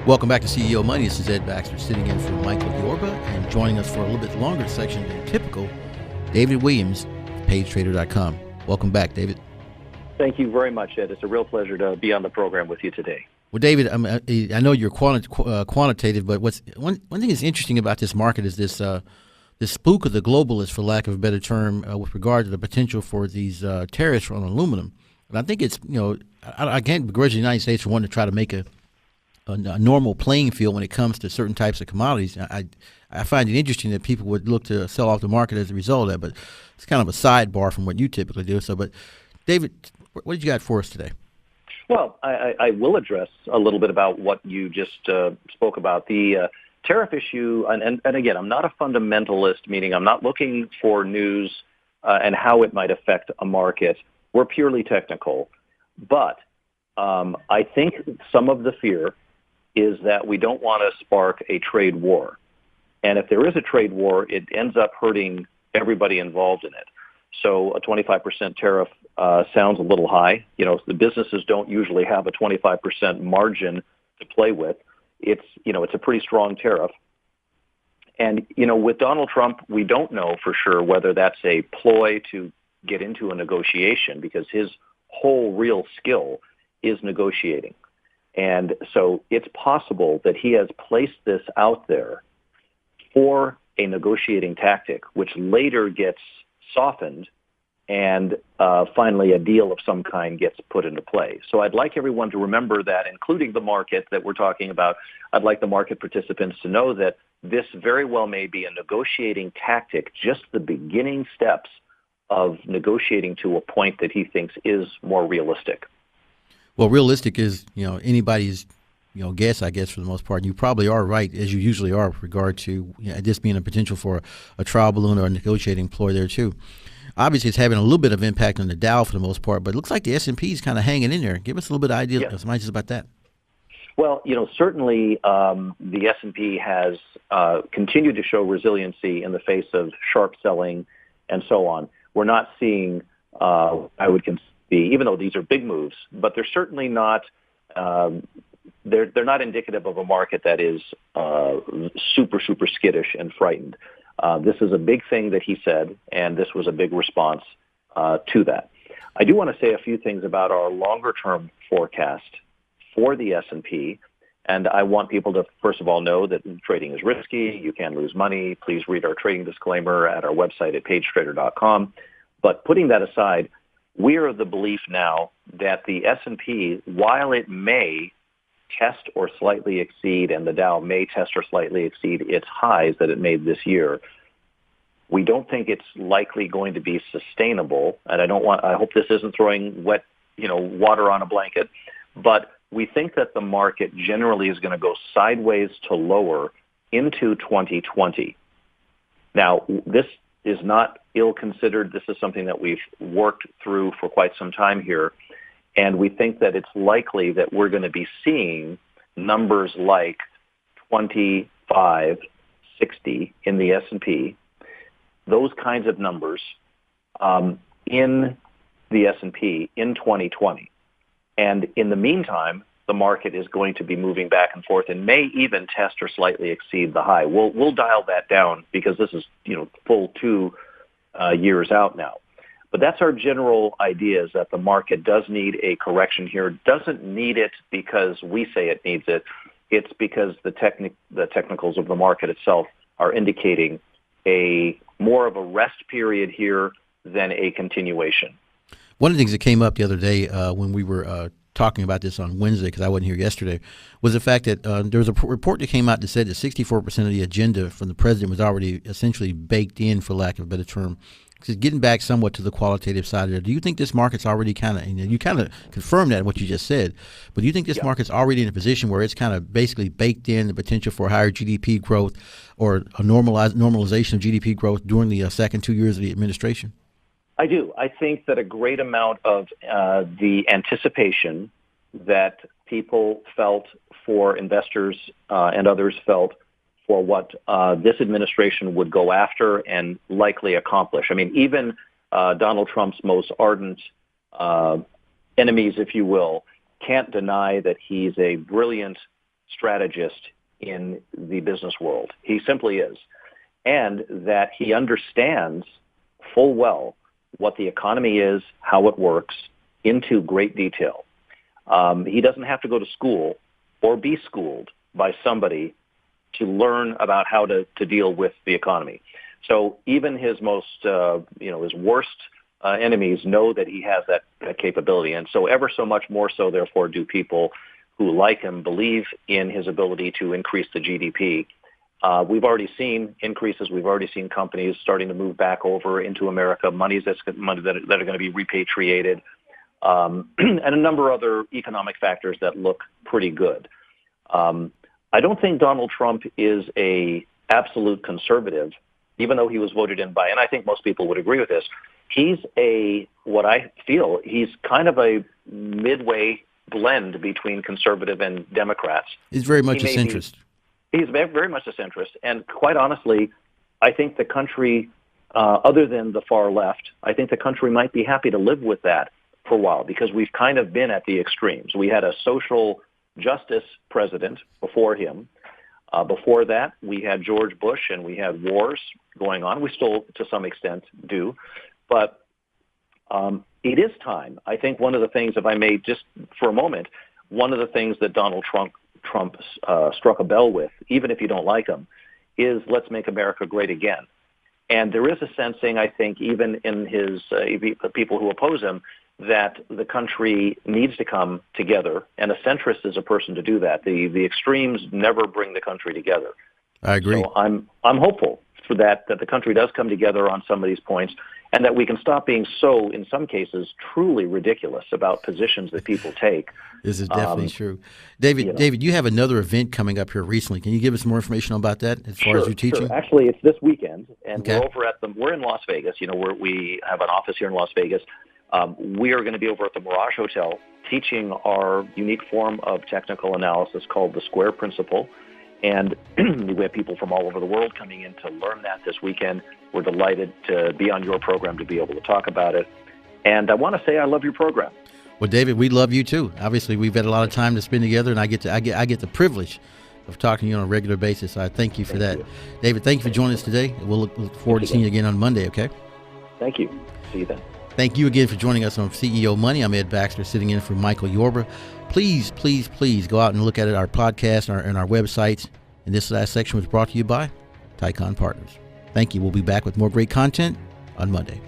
Welcome back to CEO Money. This is Ed Baxter sitting in for Michael Yorba, and joining us for a little bit longer section than typical, David Williams, Pagetrader.com. Welcome back, David. Thank you very much, Ed. It's a real pleasure to be on the program with you today. Well, David, I know you're quantitative, but one thing that's interesting about this market is this spook of the globalists, for lack of a better term, with regard to the potential for these tariffs on aluminum. And I think it's, I can't begrudge the United States for wanting to try to make a normal playing field when it comes to certain types of commodities. I find it interesting that people would look to sell off the market as a result of that, but it's kind of a sidebar from what you typically do. So, but David, what did you got for us today? Well, I will address a little bit about what you just spoke about, the tariff issue. And again, I'm not a fundamentalist, meaning I'm not looking for news and how it might affect a market. We're purely technical. But I think some of the fear is that we don't want to spark a trade war. And if there is a trade war, it ends up hurting everybody involved in it. So a 25% tariff sounds a little high. The businesses don't usually have a 25% margin to play with. It's a pretty strong tariff. And, with Donald Trump, we don't know for sure whether that's a ploy to get into a negotiation, because his whole real skill is negotiating. And so it's possible that he has placed this out there for a negotiating tactic, which later gets softened and finally a deal of some kind gets put into play. So I'd like everyone to remember that, including the market that we're talking about. I'd like the market participants to know that this very well may be a negotiating tactic, just the beginning steps of negotiating to a point that he thinks is more realistic. Well, realistic is, anybody's, guess, I guess, for the most part. And you probably are right, as you usually are, with regard to this being a potential for a trial balloon or a negotiating ploy there, too. Obviously, it's having a little bit of impact on the Dow for the most part, but it looks like the S&P is kind of hanging in there. Give us a little bit of idea, some ideas about that. Well, certainly the S&P has continued to show resiliency in the face of sharp selling and so on. We're not seeing, I would consider, even though these are big moves, but they're certainly not. They're not indicative of a market that is super skittish and frightened. This is a big thing that he said, and this was a big response to that. I do want to say a few things about our longer-term forecast for the S&P, and I want people to, first of all, know that trading is risky. You can lose money. Please read our trading disclaimer at our website at Pagetrader.com. But putting that aside, we are of the belief now that the S&P, while it may test or slightly exceed, and the Dow may test or slightly exceed its highs that it made this year, we don't think it's likely going to be sustainable. And I hope this isn't throwing water on a blanket, but we think that the market generally is going to go sideways to lower into 2020. Now, this is not ill-considered. This is something that we've worked through for quite some time here. And we think that it's likely that we're going to be seeing numbers like 25, 60 in the S&P, those kinds of numbers in the S&P in 2020. And in the meantime, the market is going to be moving back and forth and may even test or slightly exceed the high. We'll dial that down because this is full 2 years out now. But that's our general idea, is that the market does need a correction here. It doesn't need it because we say it needs it. It's because the technicals of the market itself are indicating a more of a rest period here than a continuation. One of the things that came up the other day when we were talking about this on Wednesday, because I wasn't here yesterday, was the fact that there was a report that came out that said that 64% of the agenda from the president was already essentially baked in, for lack of a better term. Just getting back somewhat to the qualitative side of it, do you think this market's already kind of, you kind of confirmed that in what you just said, but do you think this market's already in a position where it's kind of basically baked in the potential for higher GDP growth or a normalization of GDP growth during the second 2 years of the administration? I do. I think that a great amount of the anticipation that people felt, for investors and others felt, for what this administration would go after and likely accomplish. I mean, even Donald Trump's most ardent enemies, if you will, can't deny that he's a brilliant strategist in the business world. He simply is. And that he understands full well what the economy is, how it works, into great detail. He doesn't have to go to school or be schooled by somebody to learn about how to deal with the economy. So even his most, his worst enemies know that he has that capability. And so ever so much more so, therefore, do people who like him believe in his ability to increase the GDP. We've already seen increases. We've already seen companies starting to move back over into America, money that are going to be repatriated, and a number of other economic factors that look pretty good. I don't think Donald Trump is a absolute conservative, even though he was voted in by, and I think most people would agree with this. He's what I feel, he's kind of a midway blend between conservative and Democrats. He's very much a centrist. He's very much a centrist. And quite honestly, I think the country, other than the far left, I think the country might be happy to live with that for a while, because we've kind of been at the extremes. We had a social justice president before him. Before that, we had George Bush, and we had wars going on. We still, to some extent, do. But it is time. I think one of the things, if I may just for a moment, one of the things that Donald Trump struck a bell with, even if you don't like him, is let's make America great again. And there is a sensing, I think, even in his people who oppose him, that the country needs to come together, and a centrist is a person to do that. The extremes never bring the country together. I agree. So I'm hopeful for that the country does come together on some of these points, and that we can stop being so, in some cases, truly ridiculous about positions that people take. This is definitely true. David, you have another event coming up here recently. Can you give us more information about that as far as your teaching? Sure. Actually, it's this weekend, and we're in Las Vegas. We have an office here in Las Vegas. We are going to be over at the Mirage Hotel teaching our unique form of technical analysis called the Square Principle. And we have people from all over the world coming in to learn that this weekend. We're delighted to be on your program to be able to talk about it. And I want to say I love your program. Well, David, we love you too. Obviously, we've had a lot of time to spend together, and I get the privilege of talking to you on a regular basis. So I thank you for that. David, thank you for joining us today. We'll look forward to seeing you again on Monday, okay? Thank you. See you then. Thank you again for joining us on CEO Money. I'm Ed Baxter, sitting in for Michael Yorba. Please, please, please go out and look at our podcast and our websites. And this last section was brought to you by Tycon Partners. Thank you. We'll be back with more great content on Monday.